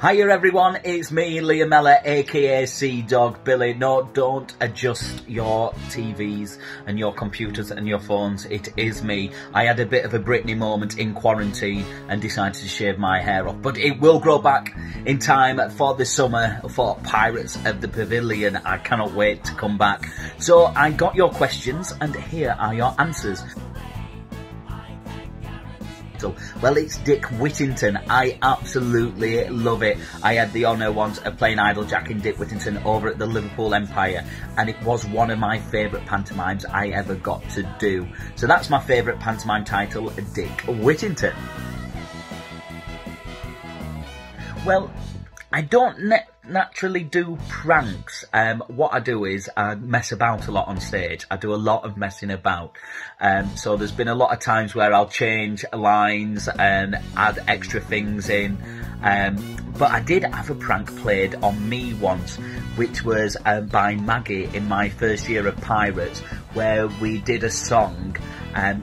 Hiya everyone, it's me, Mellor, aka Sea-Dog Billy. No, don't adjust your TVs and your computers and your phones. It is me. I had a bit of a Britney moment in quarantine and decided to shave my hair off. But it will grow back in time for the summer for Pirates of the Pavilion. I cannot wait to come back. So I got your questions and here are your answers. Well, it's Dick Whittington. I absolutely love it. I had the honour once of playing Idlejack in Dick Whittington over at the Liverpool Empire, and it was one of my favourite pantomimes I ever got to do. So that's my favourite pantomime title, Dick Whittington. Well, I don't naturally do pranks. What I do is I mess about a lot on stage. I do a lot of messing about. So there's been a lot of times where I'll change lines and add extra things in. But I did have a prank played on me once, which was by Maggie in my first year of Pirates, where we did a song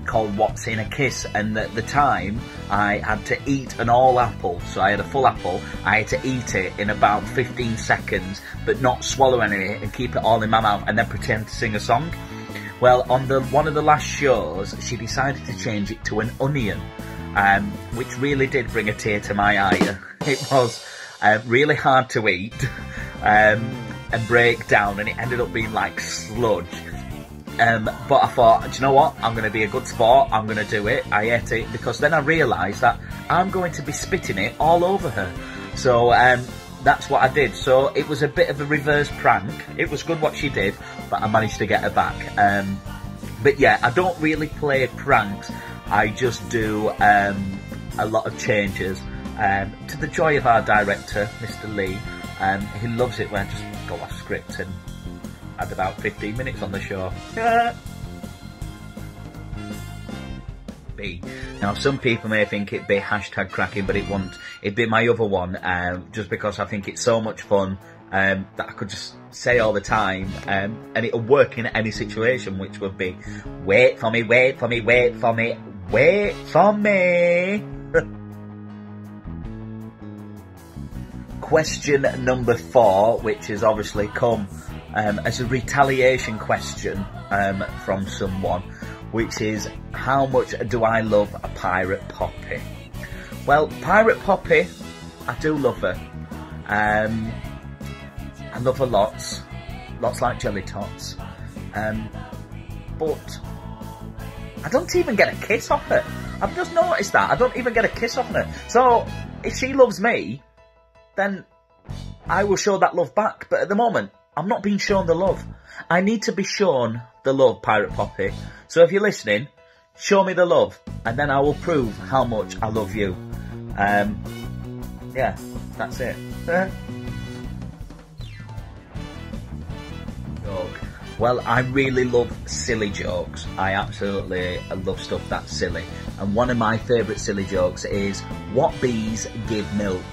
called What's in a Kiss, and at the time I had to eat an all apple, so I had a full apple. I had to eat it in about 15 seconds but not swallow any of it and keep it all in my mouth and then pretend to sing a song. Well, on one of the last shows she decided to change it to an onion, which really did bring a tear to my eye. It was really hard to eat and break down, and it ended up being like sludge. But I thought, do you know what, I'm going to be a good sport, I'm going to do it. I ate it because then I realised that I'm going to be spitting it all over her. So that's what I did. So it was a bit of a reverse prank. It was good what she did, but I managed to get her back. But yeah, I don't really play pranks. I just do a lot of changes to the joy of our director, Mr. Lee. He loves it when I just go off script and had about 15 minutes on the show. B. Now, some people may think it'd be hashtag cracking, but it won't. It'd be my other one, just because I think it's so much fun that I could just say all the time, and it'll work in any situation, which would be, wait for me, wait for me, wait for me, wait for me. Question number 4, which has obviously come as a retaliation question from someone, which is, how much do I love a Pirate Poppy? Well, Pirate Poppy, I do love her. I love her lots like jelly tots. But I don't even get a kiss off her. I've just noticed that. I don't even get a kiss off her. So, if she loves me, then I will show that love back. But at the moment, I'm not being shown the love. I need to be shown the love, Pirate Poppy. So if you're listening, show me the love, and then I will prove how much I love you. Yeah, that's it. Joke. Well, I really love silly jokes. I absolutely love stuff that's silly. And one of my favourite silly jokes is, what bees give milk?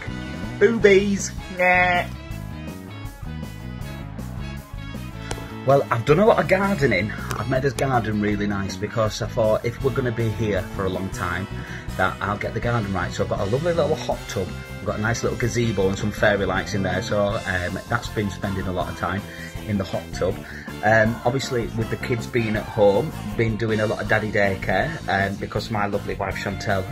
Boobies. Yeah. Well, I've done a lot of gardening. I've made this garden really nice because I thought if we're going to be here for a long time, that I'll get the garden right. So I've got a lovely little hot tub. I've got a nice little gazebo and some fairy lights in there. So that's been spending a lot of time in the hot tub. Obviously, with the kids being at home, been doing a lot of daddy daycare because my lovely wife Chantel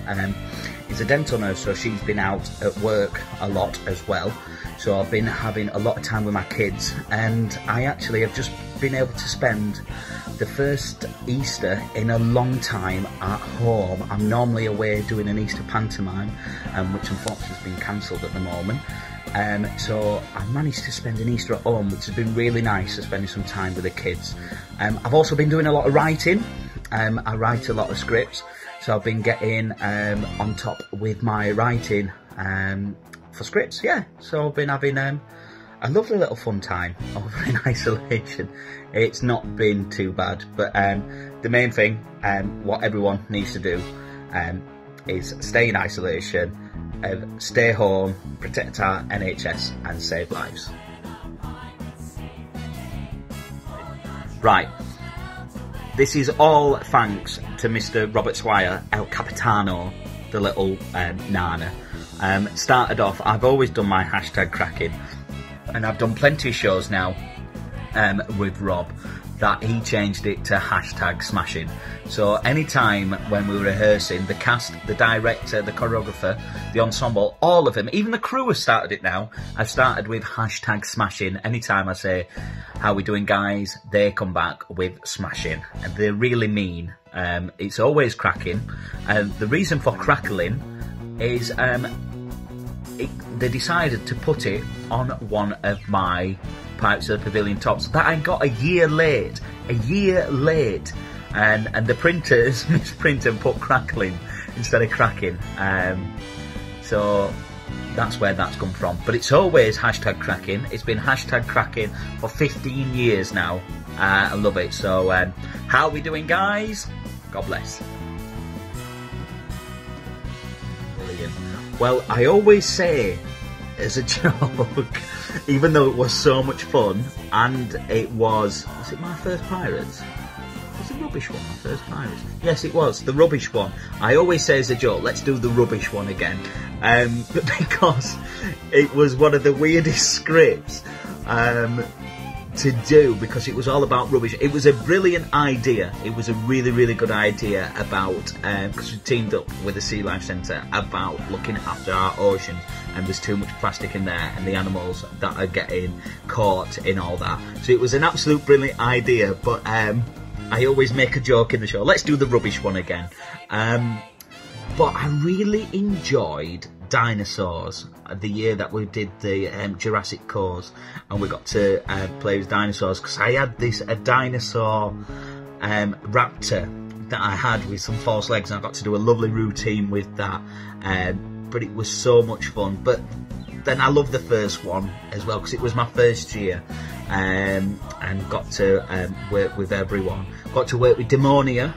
is a dental nurse, so she's been out at work a lot as well. So I've been having a lot of time with my kids, and I actually have just been able to spend the first Easter in a long time at home. I'm normally away doing an Easter pantomime, which unfortunately has been cancelled at the moment. So I've managed to spend an Easter at home, which has been really nice, to spending some time with the kids. I've also been doing a lot of writing. I write a lot of scripts, so I've been getting on top with my writing for scripts, yeah. So I've been having a lovely little fun time over in isolation. It's not been too bad, but the main thing, what everyone needs to do is stay in isolation, stay home, protect our NHS and save lives. Right, this is all thanks to Mr. Robert Swire, El Capitano, the little Nana. Started off, I've always done my hashtag cracking, and I've done plenty of shows now with Rob that he changed it to hashtag smashing. So anytime when we were rehearsing, the cast, the director, the choreographer, the ensemble, all of them, even the crew have started it now. I've started with hashtag smashing. Anytime I say, how we doing guys, they come back with smashing. And they really mean, it's always cracking. The reason for crackling is they decided to put it on one of my Pirates of the Pavilion tops that I got a year late, and the printers misprinted and put crackling instead of cracking, so that's where that's come from. But it's always hashtag cracking. It's been hashtag cracking for 15 years now. I love it. So how are we doing guys? God bless. Brilliant. Well, I always say as a joke, even though it was so much fun, and it was it my first Pirates? Was the rubbish one my first Pirates? Yes, it was, the rubbish one. I always say as a joke, let's do the rubbish one again, because it was one of the weirdest scripts to do, because it was all about rubbish. It was a brilliant idea. It was a really, really good idea about, because we teamed up with the Sea Life Centre about looking after our oceans, and there's too much plastic in there, and the animals that are getting caught in all that. So it was an absolute brilliant idea, but I always make a joke in the show, let's do the rubbish one again. But I really enjoyed dinosaurs the year that we did the Jurassic course, and we got to play with dinosaurs, because I had a dinosaur raptor that I had with some false legs, and I got to do a lovely routine with that, but it was so much fun. But then I loved the first one as well, because it was my first year, and got to work with everyone. Got to work with Demonia,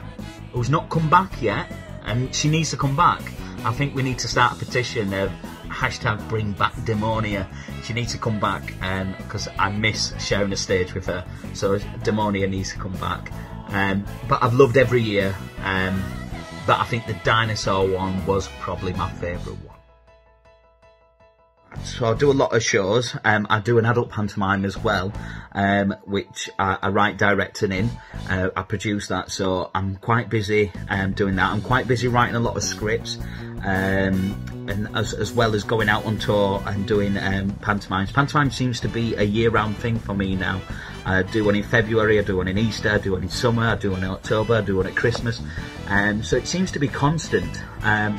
who's not come back yet, and she needs to come back. I think we need to start a petition of hashtag bring back Demonia. She needs to come back, because I miss sharing a stage with her. So Demonia needs to come back. But I've loved every year. But I think the dinosaur one was probably my favourite one. So I do a lot of shows. I do an adult pantomime as well, which I write, direct and in. I produce that, so I'm quite busy doing that. I'm quite busy writing a lot of scripts, and as well as going out on tour and doing pantomimes. Pantomime seems to be a year-round thing for me now. I do one in February, I do one in Easter, I do one in summer, I do one in October, I do one at Christmas. So it seems to be constant.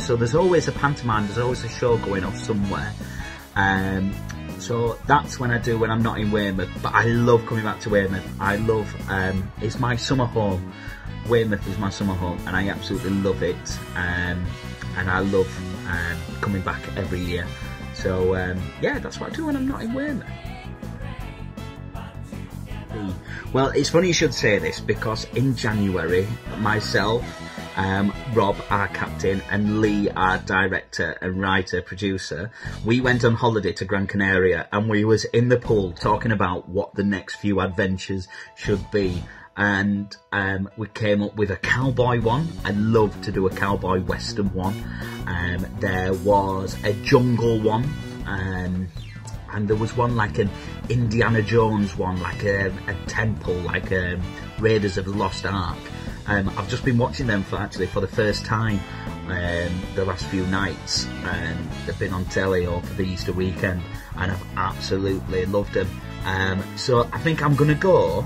So there's always a pantomime, there's always a show going off somewhere. So that's when I do, when I'm not in Weymouth. But I love coming back to Weymouth. I love, it's my summer home. Weymouth is my summer home, and I absolutely love it. And I love coming back every year. So yeah, that's what I do when I'm not in Weymouth. Well, it's funny you should say this, because in January, myself, Rob, our captain, and Lee, our director and writer, producer, we went on holiday to Gran Canaria, and we was in the pool talking about what the next few adventures should be. And we came up with a cowboy one. I'd love to do a cowboy western one. There was a jungle one, and there was one like an Indiana Jones one, like a temple, like Raiders of the Lost Ark. I've just been watching them for the first time the last few nights. They've been on telly over the Easter weekend, and I've absolutely loved them. So I think I'm going to go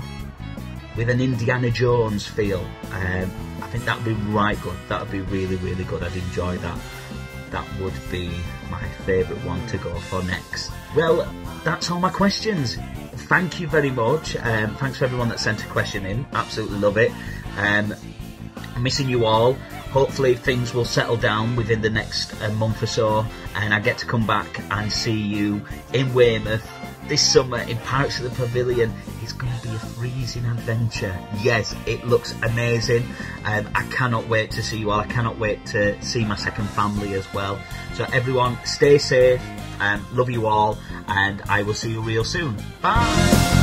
with an Indiana Jones feel. I think that would be right good. That would be really, really good. I'd enjoy that. That would be my favourite one to go for next. Well, that's all my questions. Thank you very much. Thanks for everyone that sent a question in. Absolutely love it. Missing you all. Hopefully things will settle down within the next month or so, and I get to come back and see you in Weymouth this summer in Pirates of the Pavilion. It's going to be a freezing adventure. Yes, it looks amazing. I cannot wait to see you all. I cannot wait to see my second family as well. So everyone, stay safe, love you all, and I will see you real soon. Bye!